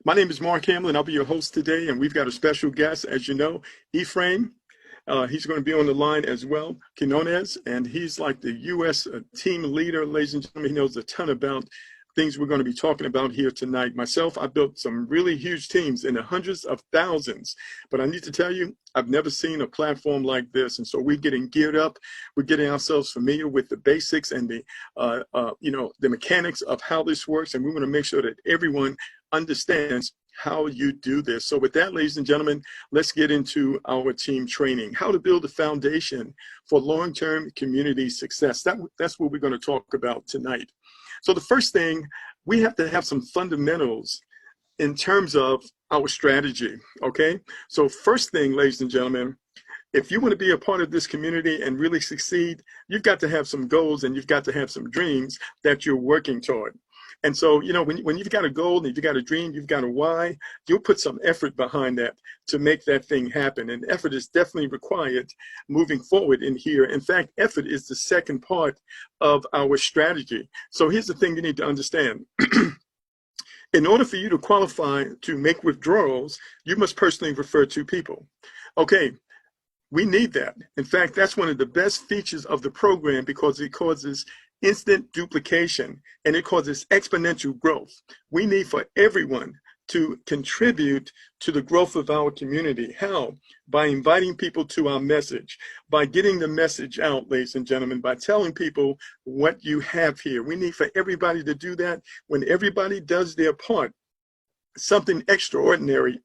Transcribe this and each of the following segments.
My name is Mark Hamlin. I'll be your host today, and we've got a special guest, as you know, Ephraim. He's going to be on the line as well, Quinones, and he's like the U.S. Team leader, ladies and gentlemen. He knows a ton about things we're going to be talking about here tonight. Myself, I built some really huge teams in the hundreds of thousands, but I need to tell you, I've never seen a platform like this, and so we're getting geared up. We're getting ourselves familiar with the basics and the mechanics of how this works, and we want to make sure that everyone understands how you do this. So with that, ladies and gentlemen, let's get into our team training, how to build a foundation for long-term community success. That's what we're going to talk about tonight. So the first thing, we have to have some fundamentals in terms of our strategy, okay? So first thing, ladies and gentlemen, if you want to be a part of this community and really succeed, you've got to have some goals and you've got to have some dreams that you're working toward. And so, you know, when you've got a goal and you've got a dream, you've got a why, you'll put some effort behind that to make that thing happen. And effort is definitely required moving forward in here. In fact, effort is the second part of our strategy. So here's the thing you need to understand. In order for you to qualify to make withdrawals, you must personally refer to people. Okay, we need that. In fact, that's one of the best features of the program because it causes instant duplication and it causes exponential growth. We need for everyone to contribute to the growth of our community. How? By inviting people to our message, by getting the message out, ladies and gentlemen, by telling people what you have here. We need for everybody to do that. When everybody does their part, something extraordinary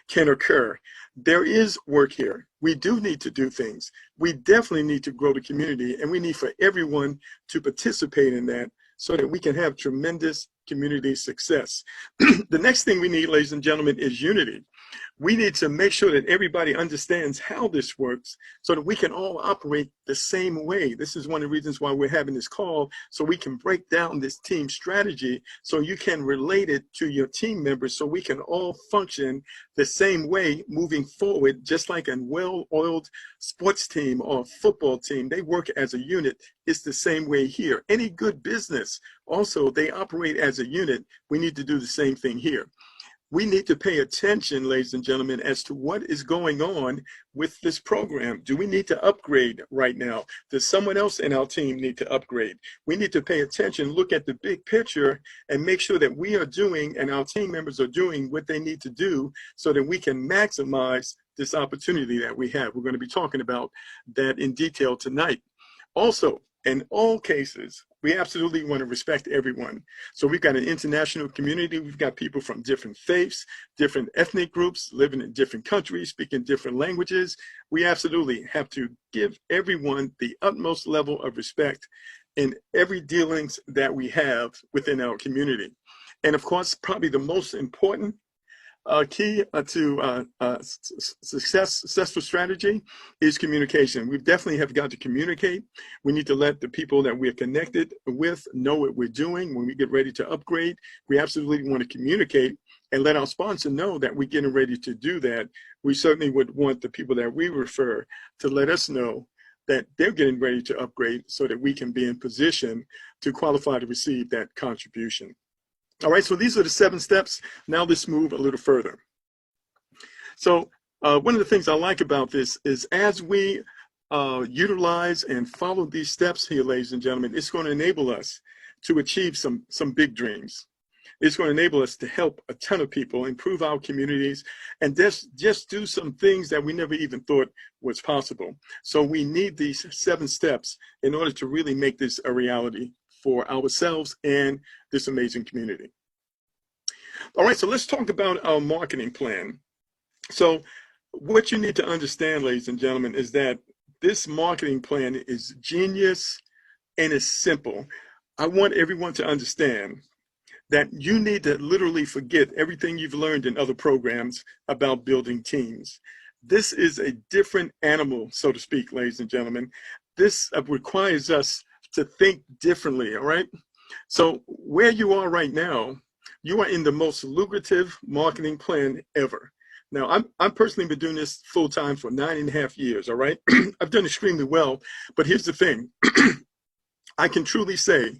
can occur. There is work here. We do need to do things. We definitely need to grow the community, and we need for everyone to participate in that so that we can have tremendous community success. The next thing we need, ladies and gentlemen, is unity. We need to make sure that everybody understands how this works so that we can all operate the same way. This is one of the reasons why we're having this call, so we can break down this team strategy so you can relate it to your team members so we can all function the same way moving forward, just like a well-oiled sports team or football team. They work as a unit. It's the same way here. Any good business, also, they operate as a unit. We need to do the same thing here. We need to pay attention, ladies and gentlemen, as to what is going on with this program. Do we need to upgrade right now? Does someone else in our team need to upgrade? We need to pay attention, look at the big picture, and make sure that we are doing and our team members are doing what they need to do so that we can maximize this opportunity that we have. We're going to be talking about that in detail tonight. Also, in all cases, we absolutely want to respect everyone. So we've got an international community. We've got people from different faiths, different ethnic groups, living in different countries, speaking different languages. We absolutely have to give everyone the utmost level of respect in every dealings that we have within our community. And of course, probably the most important key to successful strategy is communication. We definitely have got to communicate. We need to let the people that we're connected with know what we're doing. When we get ready to upgrade, we absolutely want to communicate and let our sponsor know that we're getting ready to do that. We certainly would want the people that we refer to let us know that they're getting ready to upgrade so that we can be in position to qualify to receive that contribution. All right, so these are the 7 steps. Now let's move a little further. So one of the things I like about this is as we utilize and follow these steps here, ladies and gentlemen, it's going to enable us to achieve some big dreams. It's going to enable us to help a ton of people, improve our communities, and just do some things that we never even thought was possible. So we need these 7 steps in order to really make this a reality for ourselves and this amazing community. All right, so let's talk about our marketing plan. So what you need to understand, ladies and gentlemen, is that this marketing plan is genius and it's simple. I want everyone to understand that you need to literally forget everything you've learned in other programs about building teams. This is a different animal, so to speak, ladies and gentlemen. This requires us to think differently, all right? So where you are right now, you are in the most lucrative marketing plan ever. Now, I've personally been doing this full time for 9.5 years, all right? I've done extremely well, but here's the thing. I can truly say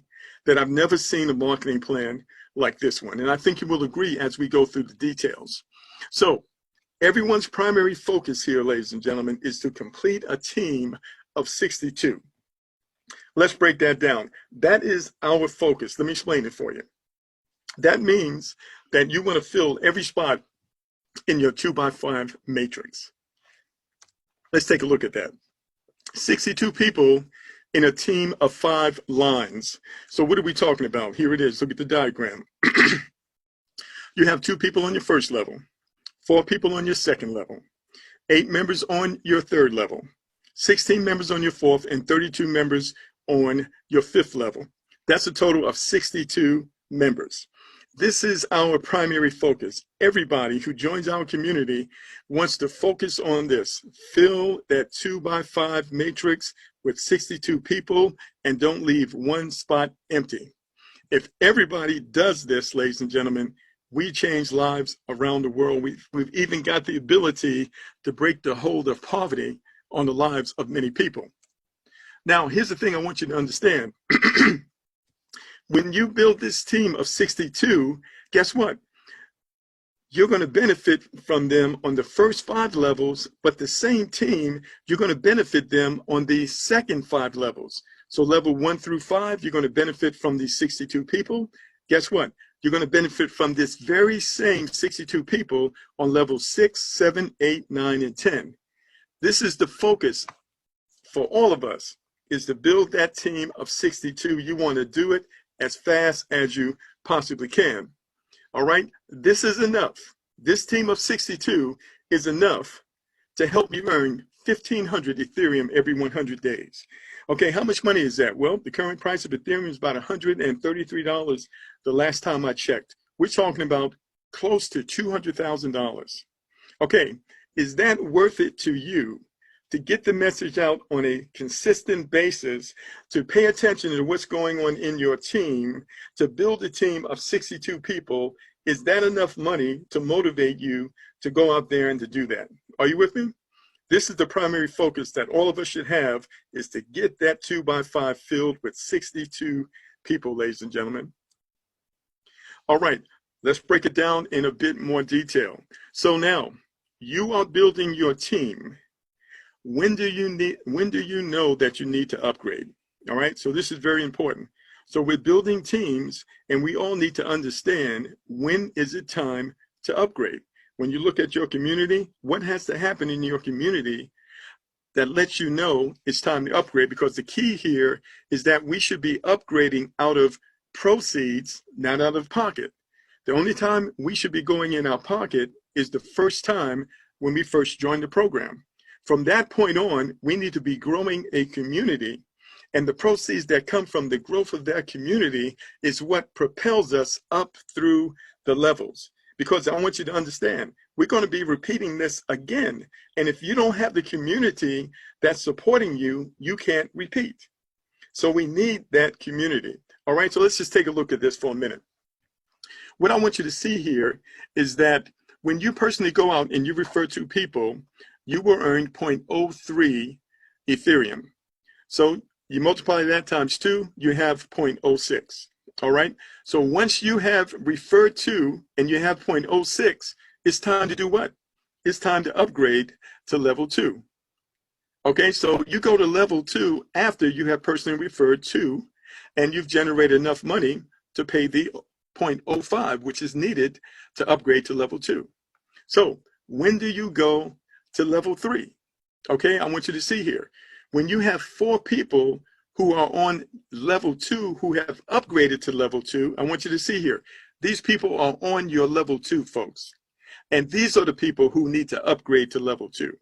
that I've never seen a marketing plan like this one. And I think you will agree as we go through the details. So everyone's primary focus here, ladies and gentlemen, is to complete a team of 62. Let's break that down. That is our focus. Let me explain it for you. That means that you want to fill every spot in your 2x5 matrix. Let's take a look at that. 62 people in a team of 5 lines. So what are we talking about? Here it is. Look at the diagram. You have 2 people on your first level, 4 people on your second level, 8 members on your third level, 16 members on your fourth, and 32 members on your fifth level. That's a total of 62 members. This is our primary focus. Everybody who joins our community wants to focus on this. Fill that 2x5 matrix with 62 people and don't leave one spot empty. If everybody does this, ladies and gentlemen, we change lives around the world. We've even got the ability to break the hold of poverty on the lives of many people. Now, here's the thing I want you to understand. When you build this team of 62, guess what? You're going to benefit from them on the first 5 levels, but the same team, you're going to benefit them on the second 5 levels. So level 1 through 5, you're going to benefit from these 62 people. Guess what? You're going to benefit from this very same 62 people on level 6, 7, 8, 9, and 10. This is the focus for all of us, is to build that team of 62. You want to do it as fast as you possibly can. All right, this is enough. This team of 62 is enough to help you earn 1,500 Ethereum every 100 days. Okay, how much money is that? Well, the current price of Ethereum is about $133 the last time I checked. We're talking about close to $200,000. Okay, is that worth it to you to get the message out on a consistent basis, to pay attention to what's going on in your team, to build a team of 62 people? Is that enough money to motivate you to go out there and to do that? Are you with me? This is the primary focus that all of us should have, is to get that 2x5 filled with 62 people, ladies and gentlemen. All right, let's break it down in a bit more detail. So now, you are building your team. When do you know that you need to upgrade? All right, so this is very important. So we're building teams, and we all need to understand, when is it time to upgrade? When you look at your community, what has to happen in your community that lets you know it's time to upgrade? Because the key here is that we should be upgrading out of proceeds, not out of pocket. The only time we should be going in our pocket is the first time when we first join the program. From that point on, we need to be growing a community, and the proceeds that come from the growth of that community is what propels us up through the levels. Because I want you to understand, we're going to be repeating this again. And if you don't have the community that's supporting you, you can't repeat. So we need that community. All right, so let's just take a look at this for a minute. What I want you to see here is that when you personally go out and you refer to people, you will earn 0.03 Ethereum. So you multiply that times 2, you have 0.06. All right, so once you have referred to and you have 0.06, it's time to do what? It's time to upgrade to level 2. Okay, so you go to level 2 after you have personally referred to and you've generated enough money to pay the 0.05, which is needed to upgrade to level 2. So when do you go to level 3? Okay, I want you to see here. When you have 4 people who are on level 2 who have upgraded to level 2, I want you to see here. These people are on your level 2, folks. And these are the people who need to upgrade to level 2.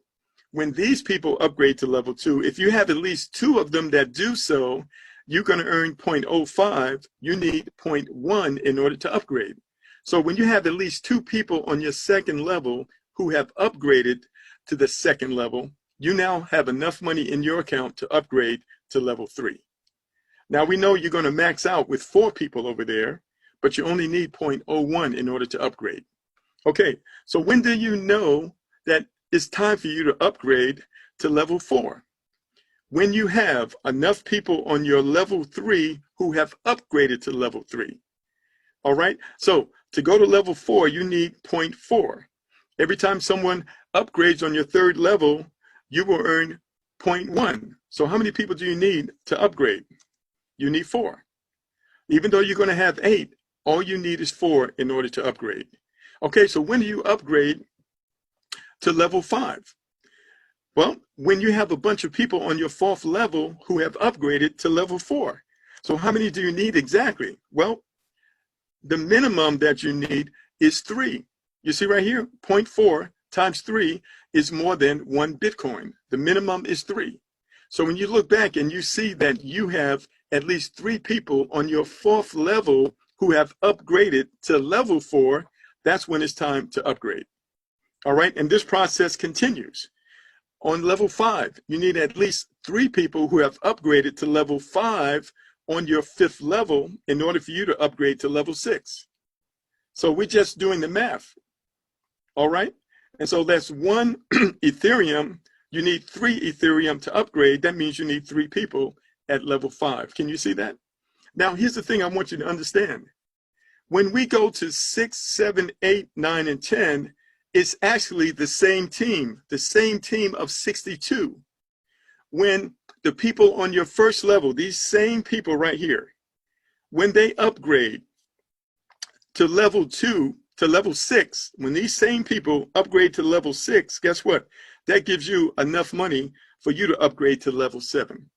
When these people upgrade to level 2, if you have at least 2 of them that do so, you're going to earn 0.05. You need 0.1 in order to upgrade. So when you have at least 2 people on your second level who have upgraded to the second level, you now have enough money in your account to upgrade to level 3. Now we know you're going to max out with 4 people over there, but you only need 0.01 in order to upgrade. Okay, so when do you know that it's time for you to upgrade to level 4? When you have enough people on your level 3 who have upgraded to level 3. All right. So to go to level 4, you need 0.4. Every time someone upgrades on your third level, you will earn 0.1. So how many people do you need to upgrade? You need 4. Even though you're going to have 8, all you need is 4 in order to upgrade. Okay, so when do you upgrade to level 5? Well, when you have a bunch of people on your 4th level who have upgraded to level 4. So how many do you need exactly? Well, the minimum that you need is 3. You see right here, 0.4 times 3 is more than 1 Bitcoin. The minimum is 3. So when you look back and you see that you have at least 3 people on your 4th level who have upgraded to level 4, that's when it's time to upgrade. All right, and this process continues. On level 5, you need at least 3 people who have upgraded to level 5 on your 5th level in order for you to upgrade to level 6. So we're just doing the math. All right, and so that's 1 Ethereum. You need 3 Ethereum to upgrade. That means you need 3 people at level 5. Can you see that? Now, here's the thing I want you to understand. When we go to 6, 7, 8, 9, and 10, it's actually the same team of 62. When the people on your first level, these same people right here, when they upgrade to level 2, to level 6, when these same people upgrade to level 6, guess what? That gives you enough money for you to upgrade to level 7.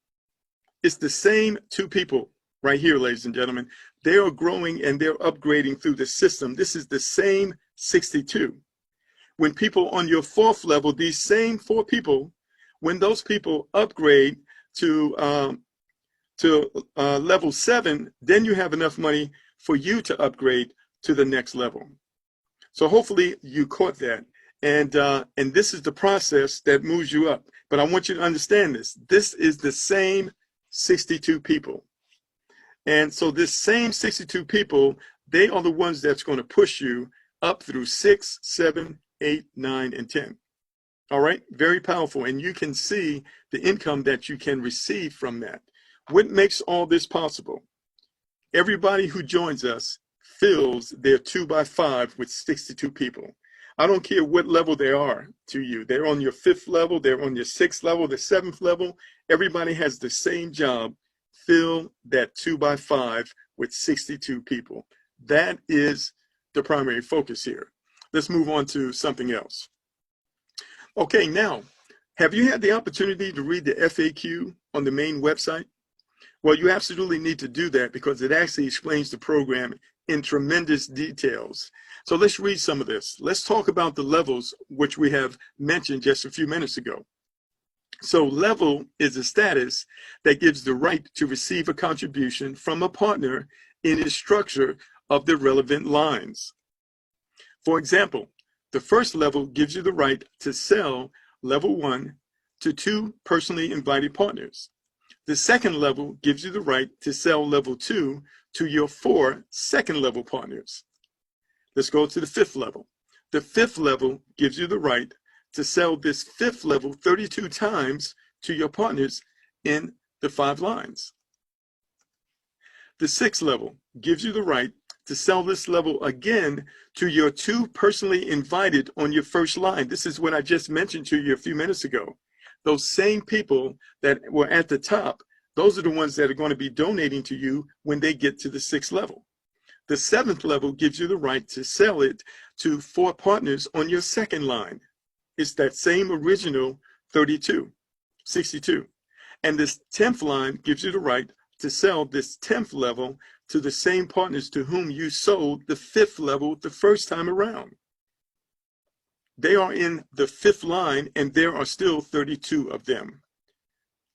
It's the same 2 people right here, ladies and gentlemen. They are growing and they're upgrading through the system. This is the same 62. When people on your 4th level, these same 4 people, when those people upgrade to level 7, then you have enough money for you to upgrade to the next level. So hopefully you caught that. And this is the process that moves you up. But I want you to understand this. This is the same 62 people. And so this same 62 people, they are the ones that's going to push you up through 6, 7, 8, 9, and 10. All right, very powerful. And you can see the income that you can receive from that. What makes all this possible? Everybody who joins us fills their 2x5 with 62 people. I don't care what level they are to you. They're on your 5th level, they're on your 6th level, the 7th level. Everybody has the same job. Fill that 2x5 with 62 people. That is the primary focus here. Let's move on to something else. Okay, now, have you had the opportunity to read the FAQ on the main website? Well, you absolutely need to do that because it actually explains the program in tremendous details. So let's read some of this. Let's talk about the levels, which we have mentioned just a few minutes ago. So level is a status that gives the right to receive a contribution from a partner in its structure of the relevant lines. For example, the first level gives you the right to sell level 1 to 2 personally invited partners. The second level gives you the right to sell level 2 to your 4 second level partners. Let's go to the 5th level. The 5th level gives you the right to sell this 5th level 32 times to your partners in the 5 lines. The 6th level gives you the right to sell this level again to your 2 personally invited on your first line. This is what I just mentioned to you a few minutes ago. Those same people that were at the top, those are the ones that are going to be donating to you when they get to the 6th level. The 7th level gives you the right to sell it to 4 partners on your second line. It's that same original 62. And this 10th line gives you the right to sell this 10th level to the same partners to whom you sold the 5th level the first time around. They are in the 5th line and there are still 32 of them.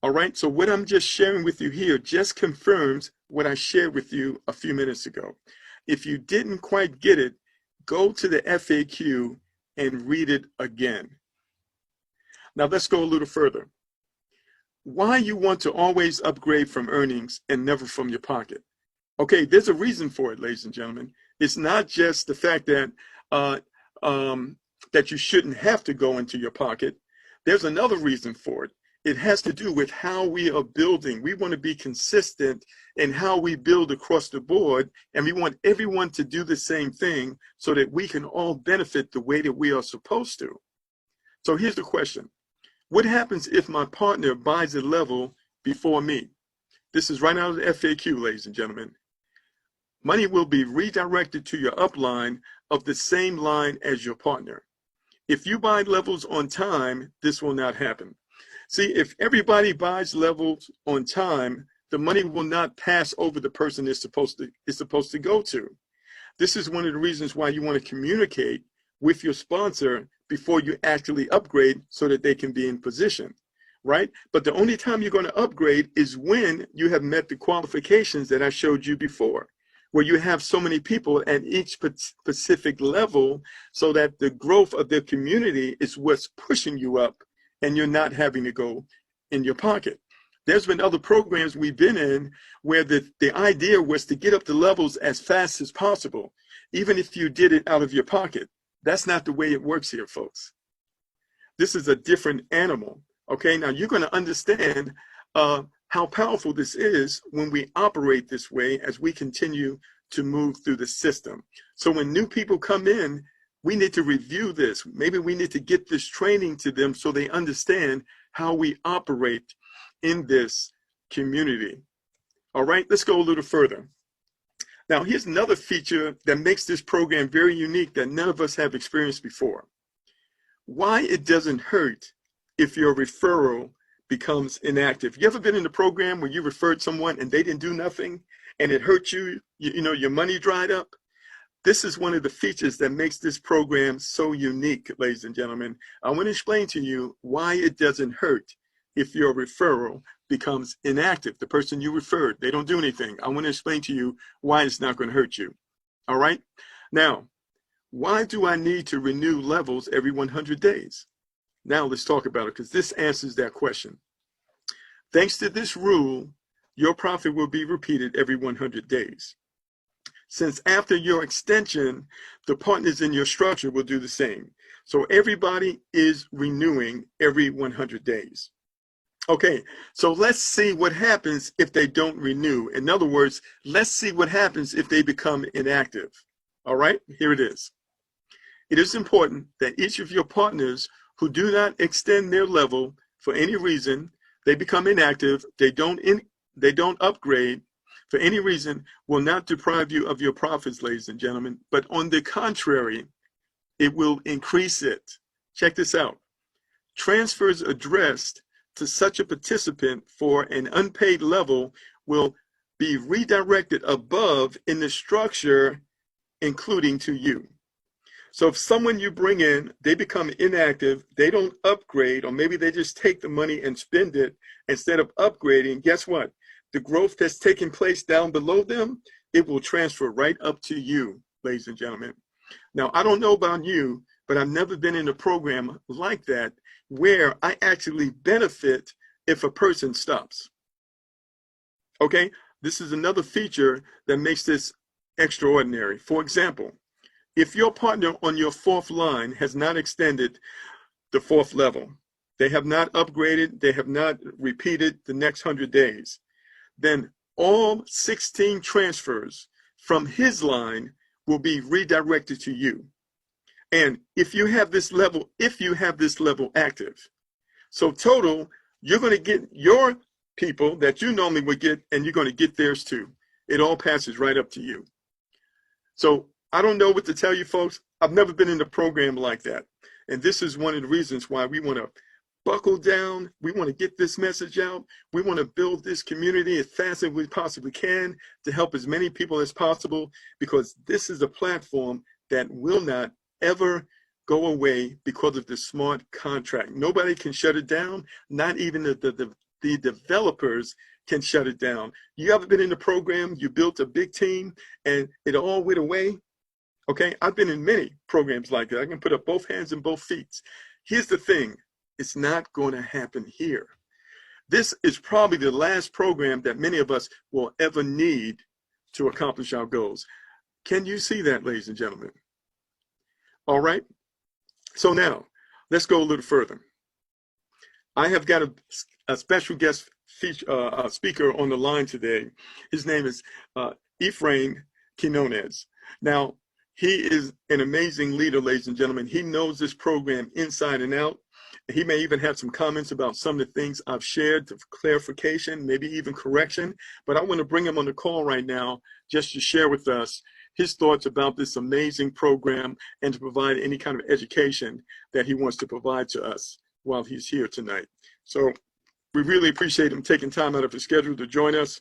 All right, so what I'm just sharing with you here just confirms what I shared with you a few minutes ago. If you didn't quite get it, go to the FAQ and read it again. Now let's go a little further. Why you want to always upgrade from earnings and never from your pocket? Okay, there's a reason for it, ladies and gentlemen. It's not just the fact that that you shouldn't have to go into your pocket. There's another reason for it, It has to do with how we are building. We want to be consistent in how we build across the board, and we want everyone to do the same thing so that we can all benefit the way that we are supposed to. So here's the question. What happens if my partner buys a level before me? This is right out of the FAQ, ladies and gentlemen. Money will be redirected to your upline of the same line as your partner. If you buy levels on time, this will not happen. See, if everybody buys levels on time, the money will not pass over the person it's supposed to go to. This is one of the reasons why you want to communicate with your sponsor before you actually upgrade so that they can be in position, right? But the only time you're going to upgrade is when you have met the qualifications that I showed you before, where you have so many people at each specific level so that the growth of the community is what's pushing you up and you're not having to go in your pocket. There's been other programs we've been in where the idea was to get up the levels as fast as possible, even if you did it out of your pocket. That's not the way it works here, folks. This is a different animal, okay? Now you're gonna understand how powerful this is when we operate this way as we continue to move through the system. So when new people come in, we need to review this. Maybe we need to get this training to them so they understand how we operate in this community. All right, let's go a little further. Now, here's another feature that makes this program very unique that none of us have experienced before. Why it doesn't hurt if your referral becomes inactive. You ever been in a program where you referred someone and they didn't do nothing and it hurt you, you know, your money dried up? This is one of the features that makes this program so unique, ladies and gentlemen. I want to explain to you why it doesn't hurt if your referral becomes inactive. The person you referred, they don't do anything. I want to explain to you why it's not going to hurt you. All right? Now, why do I need to renew levels every 100 days? Now let's talk about it, because this answers that question. Thanks to this rule, your profit will be repeated every 100 days. Since after your extension, the partners in your structure will do the same. So everybody is renewing every 100 days. Okay, so let's see what happens if they don't renew. In other words, let's see what happens if they become inactive. All right, here it is. It is important that each of your partners who do not extend their level for any reason, they become inactive, they don't upgrade for any reason, will not deprive you of your profits, ladies and gentlemen, but on the contrary, it will increase it. Check this out. Transfers addressed to such a participant for an unpaid level will be redirected above in the structure, including to you. So if someone you bring in, they become inactive, they don't upgrade, or maybe they just take the money and spend it instead of upgrading, guess what? The growth that's taking place down below them, it will transfer right up to you, ladies and gentlemen. Now, I don't know about you, but I've never been in a program like that where I actually benefit if a person stops. Okay, this is another feature that makes this extraordinary. For example, if your partner on your fourth line has not extended the fourth level, they have not upgraded, they have not repeated the next 100 days, then all 16 transfers from his line will be redirected to you. And if you have this level active, so total, you're going to get your people that you normally would get, and you're going to get theirs too. It all passes right up to you. So I don't know what to tell you, folks. I've never been in a program like that. And this is one of the reasons why we want to buckle down. We want to get this message out. We want to build this community as fast as we possibly can to help as many people as possible, because this is a platform that will not ever go away because of the smart contract. Nobody can shut it down. Not even the developers can shut it down. You ever been in a program, you built a big team and it all went away? Okay, I've been in many programs like that. I can put up both hands and both feet. Here's the thing, it's not going to happen here. This is probably the last program that many of us will ever need to accomplish our goals. Can you see that, ladies and gentlemen? All right, so now let's go a little further. I have got a special guest speaker on the line today. His name is Ephraim Quinones. Now, he is an amazing leader, ladies and gentlemen. He knows this program inside and out. He may even have some comments about some of the things I've shared for clarification, maybe even correction. But I want to bring him on the call right now just to share with us his thoughts about this amazing program and to provide any kind of education that he wants to provide to us while he's here tonight. So we really appreciate him taking time out of his schedule to join us.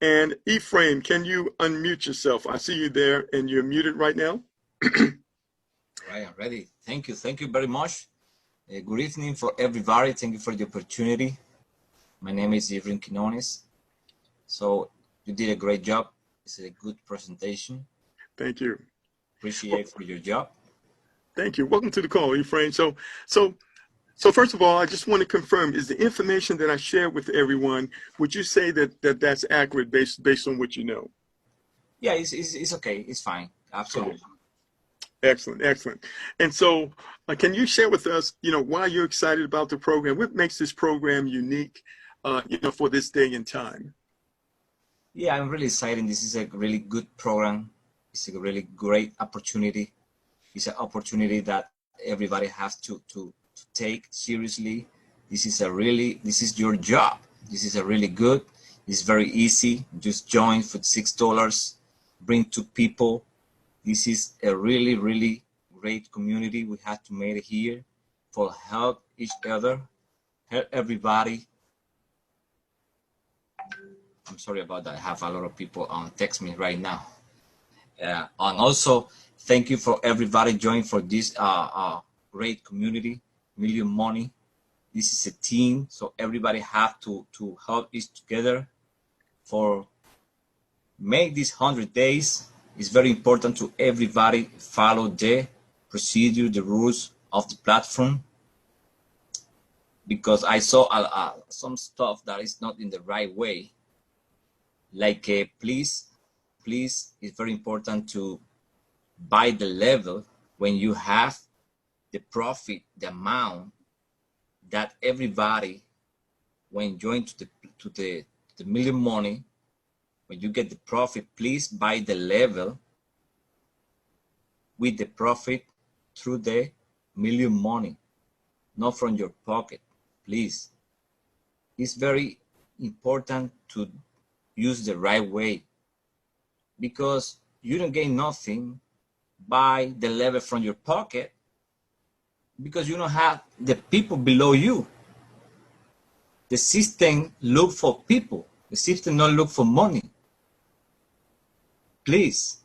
And Ephraim, can you unmute yourself? I see you there and you're muted right now. Right, I'm ready. Thank you. Thank you very much. Good evening for everybody. Thank you for the opportunity. My name is Ephraim Quinones. So you did a great job. It's a good presentation. Thank you. Appreciate for your job. Thank you. Welcome to the call, Ephraim. So first of all, I just want to confirm, is the information that I shared with everyone, would you say that that's accurate based on what you know? Yeah, it's okay. It's fine. Absolutely. Excellent, excellent. And so can you share with us, why you're excited about the program? What makes this program unique, for this day and time? Yeah, I'm really excited. This is a really good program. It's a really great opportunity. It's an opportunity that everybody has to take seriously. This is your job. This is a really good. It's very easy. Just join for $6. Bring 2 people. This is a really, really great community we have to make it here for help each other, help everybody. I'm sorry about that. I have a lot of people text me right now. And also, thank you for everybody joining for this great community, Million Money. This is a team, so everybody have to help each together for make these 100 days. It's very important to everybody follow the procedure, the rules of the platform, because I saw some stuff that is not in the right way. Like please, it's very important to buy the level when you have the profit, the amount that everybody, when join to the Million Money, when you get the profit, please buy the level with the profit through the Million Money, not from your pocket, please. It's very important to use the right way, because you don't gain nothing by the level from your pocket, because you don't have the people below you. The system look for people. The system not look for money. Please,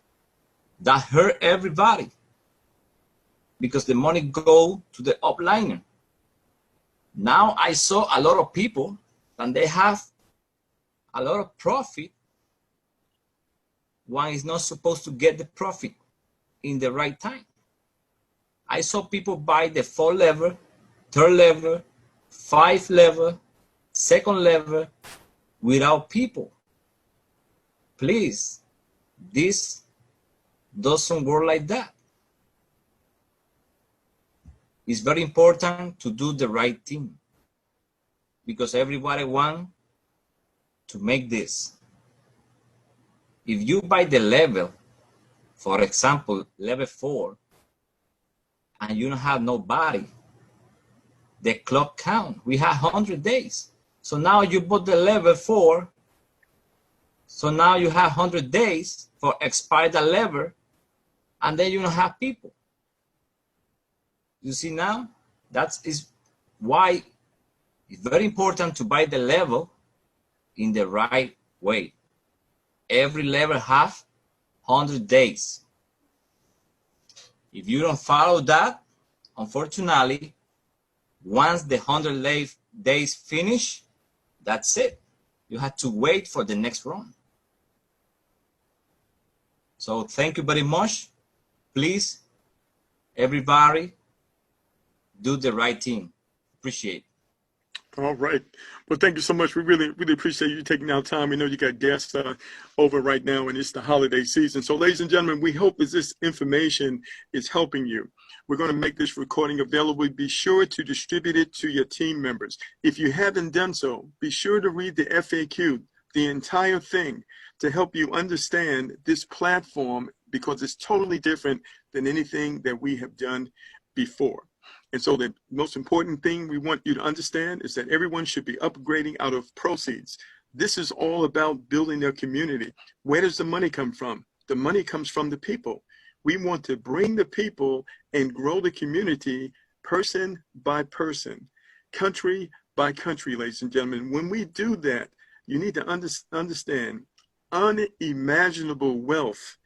that hurt everybody, because the money go to the upliner. Now I saw a lot of people and they have a lot of profit. One is not supposed to get the profit in the right time. I saw people buy the 4 level, 3rd level, 5 level, 2nd level without people. Please, this doesn't work like that. It's very important to do the right thing, because everybody wants to make this. If you buy the level, for example, level 4, and you don't have nobody, the clock count. We have 100 days. So now you bought the level 4. So now you have 100 days for expire the level, and then you don't have people. You see now? That is why it's very important to buy the level in the right way. Every level has 100 days. If you don't follow that, unfortunately, once the 100 days finish, that's it. You have to wait for the next run. So thank you very much. Please, everybody, do the right thing. Appreciate it. All right. Well, thank you so much. We really, really appreciate you taking out time. We know you got guests over right now, and it's the holiday season. So, ladies and gentlemen, we hope that this information is helping you. We're going to make this recording available. Be sure to distribute it to your team members. If you haven't done so, be sure to read the FAQ, the entire thing, to help you understand this platform, because it's totally different than anything that we have done before. And so the most important thing we want you to understand is that everyone should be upgrading out of proceeds. This is all about building their community. Where does the money come from? The money comes from the people. We want to bring the people and grow the community person by person, country by country, ladies and gentlemen. When we do that, you need to understand unimaginable wealth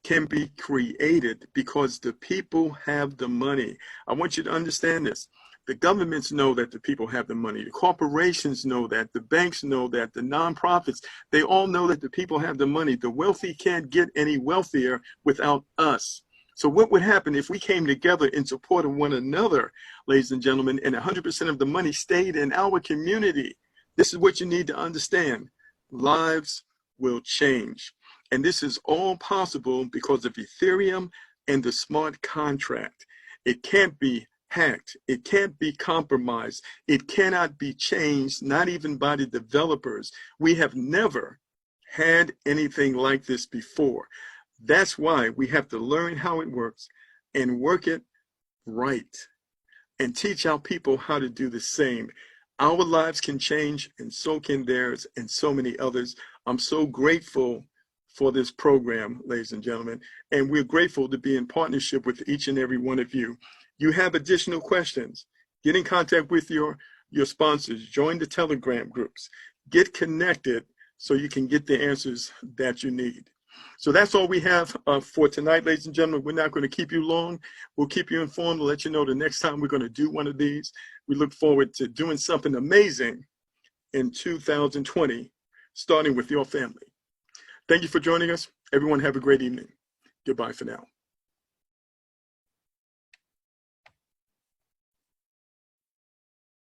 can be created because the people have the money. I want you to understand this. The governments know that the people have the money. The corporations know that. The banks know that. The nonprofits, they all know that the people have the money. The wealthy can't get any wealthier without us. So what would happen if we came together in support of one another, ladies and gentlemen, and 100% of the money stayed in our community? This is what you need to understand. Lives will change. And this is all possible because of Ethereum and the smart contract. It can't be hacked. It can't be compromised. It cannot be changed, not even by the developers. We have never had anything like this before. That's why we have to learn how it works and work it right and teach our people how to do the same. Our lives can change, and so can theirs, and so many others. I'm so grateful for this program, ladies and gentlemen, and we're grateful to be in partnership with each and every one of you. You have additional questions, get in contact with your sponsors, join the Telegram groups, get connected so you can get the answers that you need. So that's all we have for tonight, ladies and gentlemen. We're not going to keep you long. We'll keep you informed. We'll let you know the next time we're going to do one of these. We look forward to doing something amazing in 2020, starting with your family. Thank you for joining us. Everyone have a great evening. Goodbye for now.